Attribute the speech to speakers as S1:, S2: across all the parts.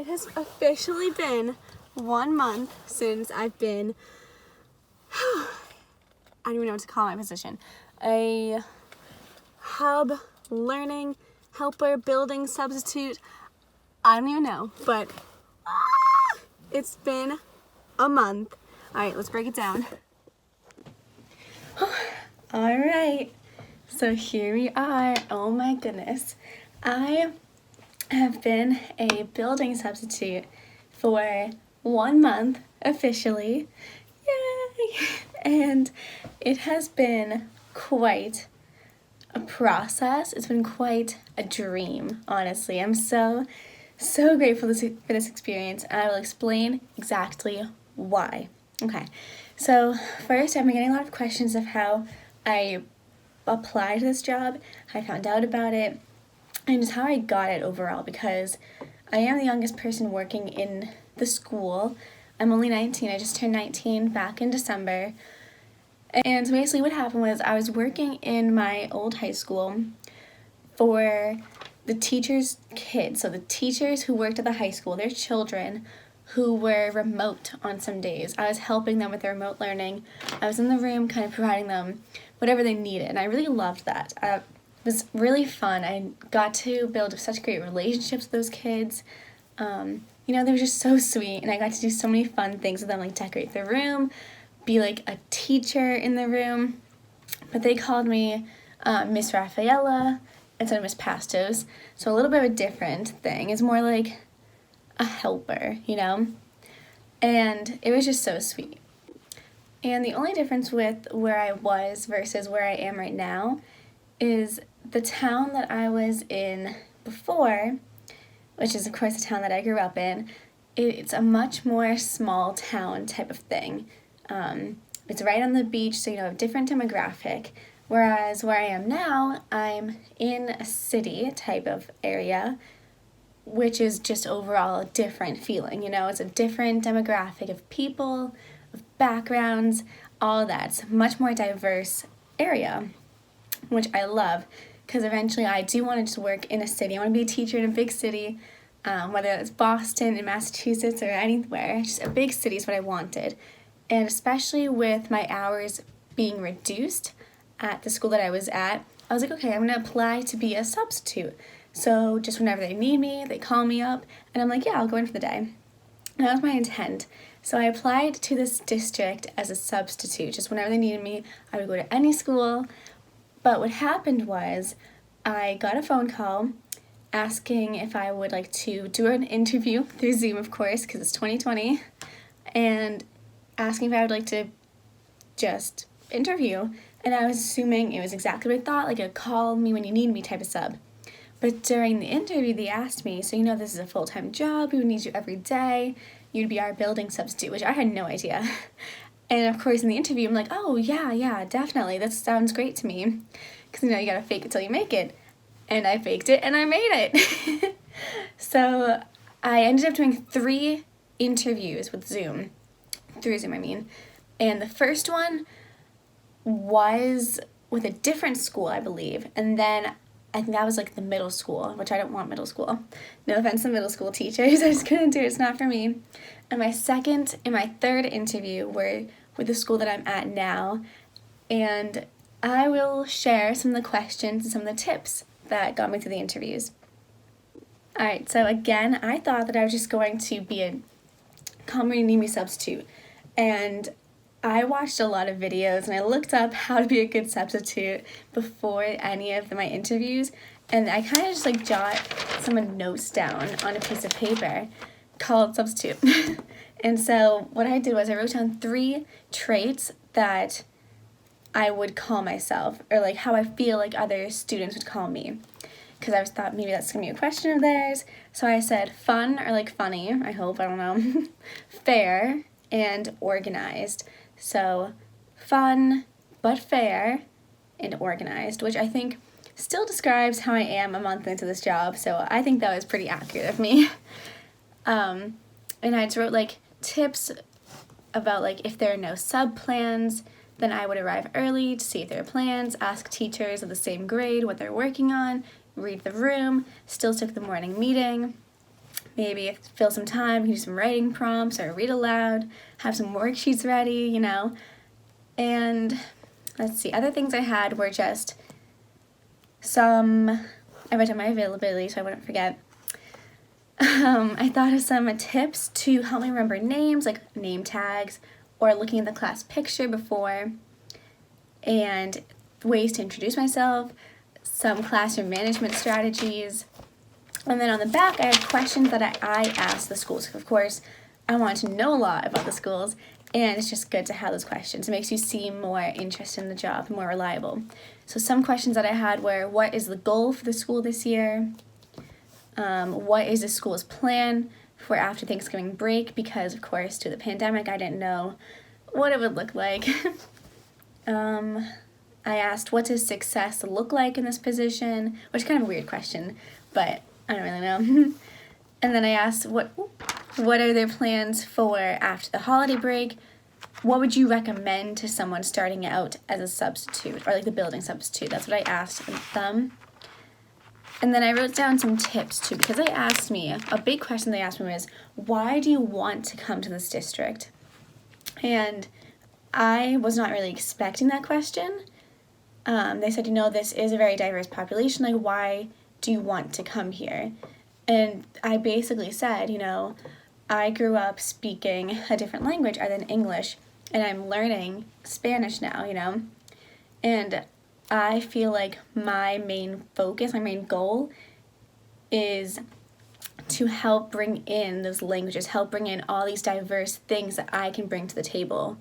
S1: It has officially been 1 month since I've been, I don't even know what to call my position, a hub learning helper building substitute. I don't even know, but it's been a month. All right, let's break it down. All right, so here we are. Oh my goodness. I have been a building substitute for 1 month officially. Yay! And it has been quite a process. It's been quite a dream, honestly. I'm so grateful for this experience, and I will explain exactly why. Okay, so first I've been getting a lot of questions of how I applied to this job, how I found out about it, and just how I got it overall, because I am the youngest person working in the school. I'm only 19. I just turned 19 back in December. And so basically what happened was I was working in my old high school for the teachers' kids. So the teachers who worked at the high school, their children who were remote on some days. I was helping them with their remote learning. I was in the room kind of providing them whatever they needed. And I really loved that. It was really fun. I got to build such great relationships with those kids. They were just so sweet, and I got to do so many fun things with them, like decorate their room, be like a teacher in the room. But they called me Miss Rafaela instead of Miss Pastos, so a little bit of a different thing. It's more like a helper, and it was just so sweet. And the only difference with where I was versus where I am right now is the town that I was in before, which is of course the town that I grew up in. It's a much more small town type of thing. It's right on the beach, so a different demographic. Whereas where I am now, I'm in a city type of area, which is just overall a different feeling. It's a different demographic of people, of backgrounds, all of that. It's a much more diverse area, which I love, because eventually I do want to just work in a city. I want to be a teacher in a big city, whether it's Boston, in Massachusetts, or anywhere. Just a big city is what I wanted. And especially with my hours being reduced at the school that I was at, I was like, okay, I'm going to apply to be a substitute. So just whenever they need me, they call me up, and I'm like, yeah, I'll go in for the day. And that was my intent. So I applied to this district as a substitute. Just whenever they needed me, I would go to any school. But what happened was I got a phone call asking if I would like to do an interview through Zoom, of course, because it's 2020, and asking if I would like to just interview. And I was assuming it was exactly what I thought, like a call me when you need me type of sub. But during the interview, they asked me, so this is a full-time job, we would need you every day, you'd be our building substitute, which I had no idea. And of course in the interview, I'm like, oh yeah, definitely, that sounds great to me. Because you gotta fake it till you make it. And I faked it and I made it. So I ended up doing 3 interviews with Zoom. Through Zoom, I mean. And the first one was with a different school, I believe. And then I think that was like the middle school, which I don't want middle school. No offense to middle school teachers, I just couldn't do it, it's not for me. And my second and my third interview were with the school that I'm at now. And I will share some of the questions and some of the tips that got me through the interviews. Alright, so again, I thought that I was just going to be a call me need me substitute. And I watched a lot of videos and I looked up how to be a good substitute before any of my interviews, and I kind of just like jot some notes down on a piece of paper called substitute. And so what I did was I wrote down 3 traits that I would call myself, or like how I feel like other students would call me, because I thought maybe that's going to be a question of theirs. So I said fun, or like funny, I hope, I don't know, fair, and organized. So fun, but fair, and organized, which I think still describes how I am a month into this job, so I think that was pretty accurate of me. And I just wrote like tips about like if there are no sub-plans, then I would arrive early to see if there are plans, ask teachers of the same grade what they're working on, read the room, still took the morning meeting, maybe fill some time, do some writing prompts or read aloud, have some worksheets ready, you know. And let's see, other things I had were just I wrote down my availability so I wouldn't forget. I thought of some tips to help me remember names, like name tags, or looking at the class picture before, and ways to introduce myself, some classroom management strategies. And then on the back, I have questions that I asked the schools. Of course, I want to know a lot about the schools, and it's just good to have those questions. It makes you seem more interested in the job, more reliable. So some questions that I had were, what is the goal for the school this year? What is the school's plan for after Thanksgiving break? Because, of course, due to the pandemic, I didn't know what it would look like. I asked, what does success look like in this position? Which is kind of a weird question, but I don't really know. And then I asked, what are their plans for after the holiday break? What would you recommend to someone starting out as a substitute, or like the building substitute? That's what I asked them. And then I wrote down some tips too, because a big question they asked me was, why do you want to come to this district? And I was not really expecting that question. They said, this is a very diverse population, like why do you want to come here? And I basically said, I grew up speaking a different language other than English, and I'm learning Spanish now, and I feel like my main focus, my main goal is to help bring in those languages, help bring in all these diverse things that I can bring to the table.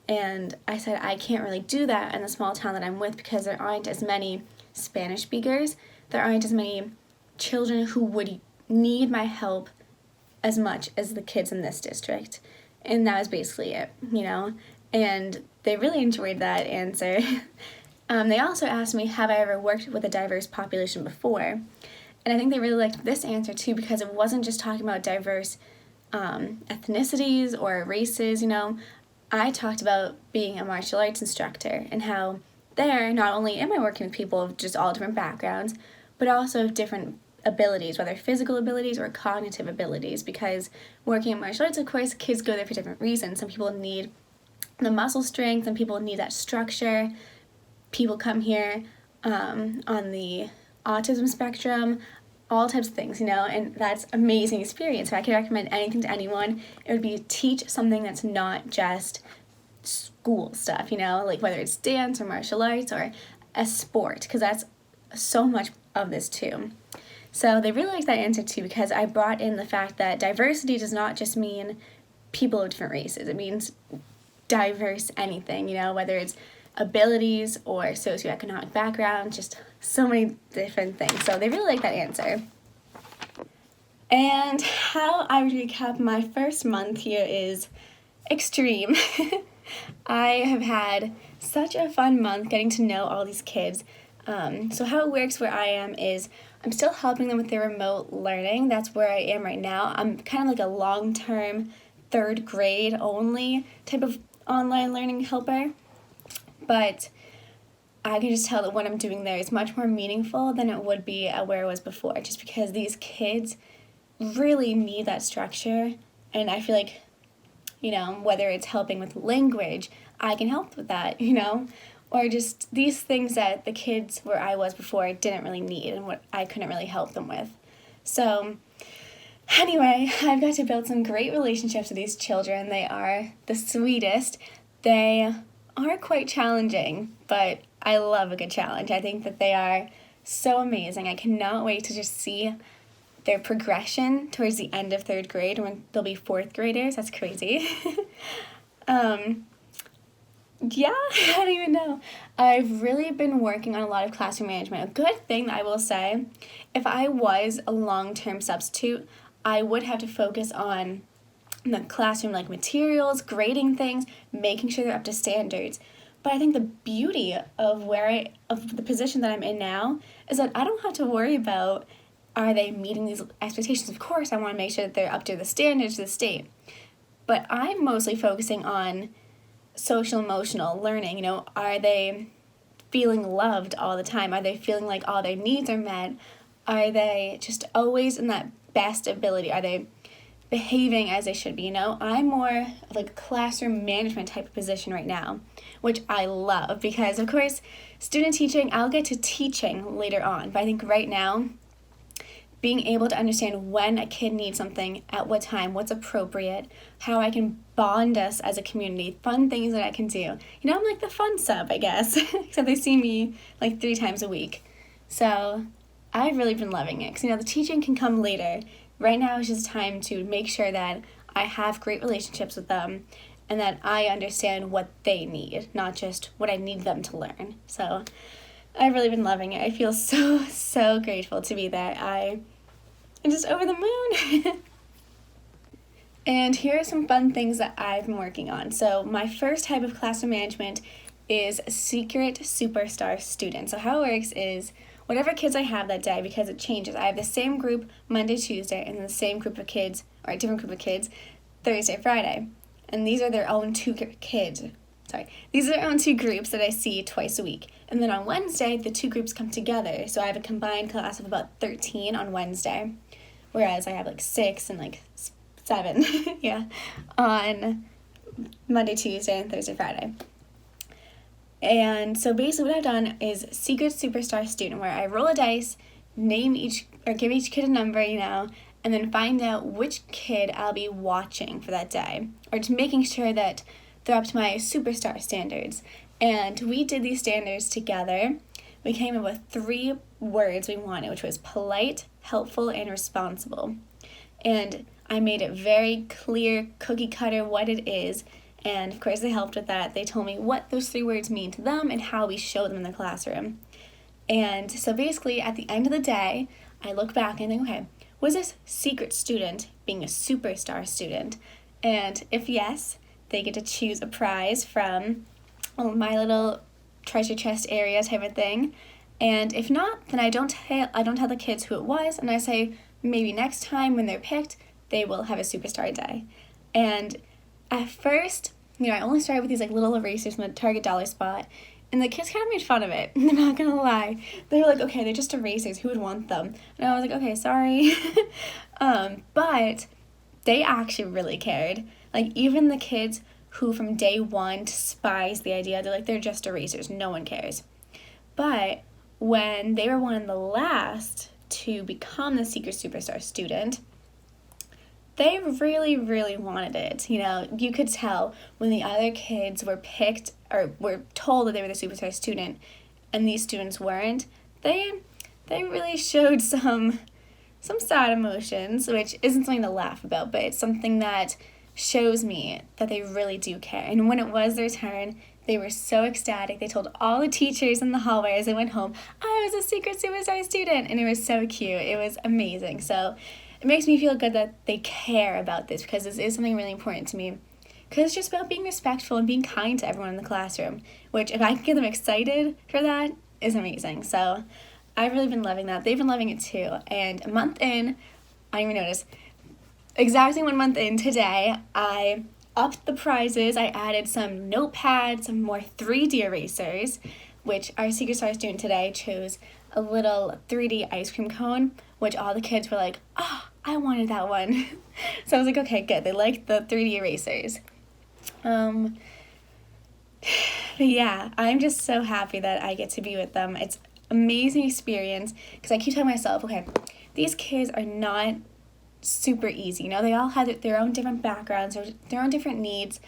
S1: And I said I can't really do that in the small town that I'm with because there aren't as many Spanish speakers. There aren't as many children who would need my help as much as the kids in this district. And that was basically it, And they really enjoyed that answer. They also asked me, have I ever worked with a diverse population before? And I think they really liked this answer too because it wasn't just talking about diverse ethnicities or races, I talked about being a martial arts instructor and how there, not only am I working with people of just all different backgrounds, but also different abilities, whether physical abilities or cognitive abilities, because working in martial arts, of course, kids go there for different reasons. Some people need the muscle strength, some people need that structure. People come here on the autism spectrum, all types of things, and that's amazing experience. If I could recommend anything to anyone, it would be teach something that's not just school stuff, like whether it's dance or martial arts or a sport, because that's so much of this too. So they really liked that answer too because I brought in the fact that diversity does not just mean people of different races. It means diverse anything, whether it's abilities or socioeconomic background, just so many different things. So they really like that answer. And how I would recap my first month here is extreme. I have had such a fun month getting to know all these kids. So how it works where I am is I'm still helping them with their remote learning. That's where I am right now. I'm kind of like a long-term, third grade only type of online learning helper. But I can just tell that what I'm doing there is much more meaningful than it would be where I was before, just because these kids really need that structure. And I feel like, whether it's helping with language, I can help with that, or just these things that the kids where I was before didn't really need and what I couldn't really help them with. So anyway, I've got to build some great relationships with these children. They are the sweetest. They are quite challenging, but I love a good challenge. I think that they are so amazing. I cannot wait to just see their progression towards the end of third grade when they'll be fourth graders. That's crazy. Yeah, I don't even know. I've really been working on a lot of classroom management. A good thing that I will say, if I was a long-term substitute, I would have to focus on the classroom like materials, grading things, making sure they're up to standards. But I think the beauty of the position that I'm in now is that I don't have to worry about are they meeting these expectations. Of course, I want to make sure that they're up to the standards of the state. But I'm mostly focusing on social emotional learning. Are they feeling loved all the time? Are they feeling like all their needs are met? Are they just always in that best ability? Are they behaving as they should be? I'm more of like a classroom management type of position right now, which I love because, of course, student teaching, I'll get to teaching later on. But I think right now, being able to understand when a kid needs something, at what time, what's appropriate, how I can bond us as a community, fun things that I can do. I'm like the fun sub, I guess, except they see me like 3 times a week. So I've really been loving it because, the teaching can come later. Right now is just time to make sure that I have great relationships with them and that I understand what they need, not just what I need them to learn. So I've really been loving it. I feel so, so grateful to be there. I'm just over the moon. And here are some fun things that I've been working on. So my first type of classroom management is Secret Superstar Student. So how it works is whatever kids I have that day, because it changes. I have the same group Monday, Tuesday, and the same group of kids, or a different group of kids, Thursday, Friday. And these are their own two kids. These are their own 2 groups that I see twice a week. And then on Wednesday, the 2 groups come together. So I have a combined class of about 13 on Wednesday, whereas I have like 6 and like 7, on Monday, Tuesday, and Thursday, Friday. And so basically what I've done is Secret Superstar Student, where I roll a dice, name each, or give each kid a number, and then find out which kid I'll be watching for that day, or just making sure that they're up to my superstar standards. And we did these standards together. We came up with 3 words we wanted, which was polite, helpful, and responsible. And I made it very clear, cookie cutter, what it is. And of course they helped with that. They told me what those 3 words mean to them and how we show them in the classroom. And so basically at the end of the day, I look back and think, okay, was this secret student being a superstar student? And if yes, they get to choose a prize from my little treasure chest area type of thing. And if not, then I don't tell the kids who it was, and I say maybe next time when they're picked, they will have a superstar day. And at first, I only started with these like little erasers from the Target dollar spot, and the kids kind of made fun of it. I'm not gonna lie. They were like, okay, they're just erasers. Who would want them? And I was like, okay, sorry. But they actually really cared. Like, even the kids who from day one despised the idea, they're just erasers, no one cares. But when they were one of the last to become the Secret Superstar Student, they really, really wanted it. You could tell when the other kids were picked or were told that they were the Superstar Student and these students weren't, they really showed some sad emotions, which isn't something to laugh about, but it's something that shows me that they really do care. And when it was their turn, they were so ecstatic. They told all the teachers in the hallway as they went home, I was a Secret Superstar Student, and it was so cute. It was amazing. So it makes me feel good that they care about this, because this is something really important to me. Because it's just about being respectful and being kind to everyone in the classroom, which if I can get them excited for that, is amazing. So I've really been loving that. They've been loving it too. And a month in, I didn't even notice, exactly 1 month in today, I upped the prizes. I added some notepads, some more 3D erasers, which our Secret Star student today chose a little 3D ice cream cone, which all the kids were like, oh, I wanted that one. So I was like, okay, good. They liked the 3D erasers. But yeah, I'm just so happy that I get to be with them. It's amazing experience, because I keep telling myself, okay, these kids are not super easy. They all have their own different backgrounds or their own different needs,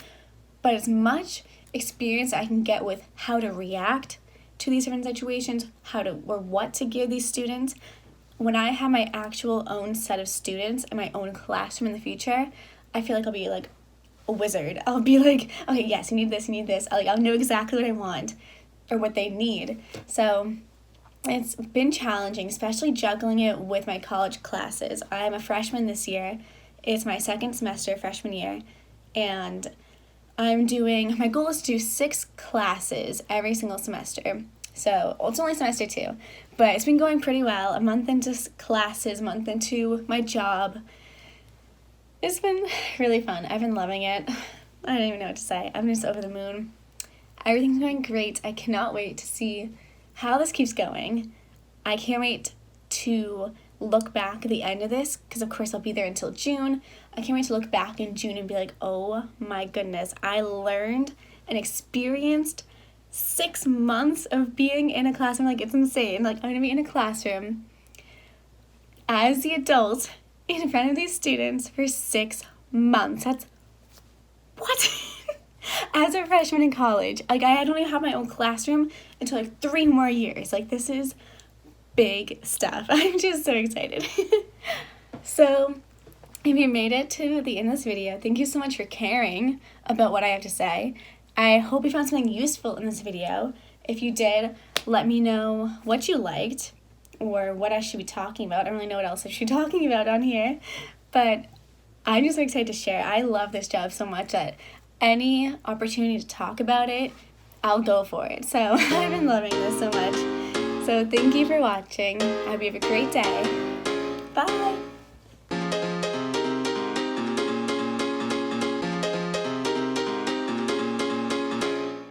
S1: but as much experience I can get with how to react to these different situations, or what to give these students, when I have my actual own set of students in my own classroom in the future, I feel like I'll be like a wizard. I'll be like, okay, yes, you need this, you need this. I'll know exactly what I want or what they need. So it's been challenging, especially juggling it with my college classes. I'm a freshman this year. It's my 2nd semester freshman year, and my goal is to do 6 classes every single semester. So it's only semester 2, but it's been going pretty well. A month into classes, a month into my job. It's been really fun. I've been loving it. I don't even know what to say. I'm just over the moon. Everything's going great. I cannot wait to see how this keeps going. I can't wait to look back at the end of this, because of course I'll be there until June. I can't wait to look back in June and be like, oh my goodness, I learned and experienced 6 months of being in a classroom. Like, it's insane. Like, I'm gonna be in a classroom as the adult in front of these students for 6 months. That's what? As a freshman in college, like, I don't even have my own classroom until like 3 more years. Like, this is big stuff. I'm just so excited. So if you made it to the end of this video, thank you so much for caring about what I have to say. I hope you found something useful in this video. If you did, let me know what you liked or what I should be talking about. I don't really know what else I should be talking about on here, but I'm just so excited to share. I love this job so much that any opportunity to talk about it, I'll go for it. So I've been loving this so much. So thank you for watching. I hope you have a great day.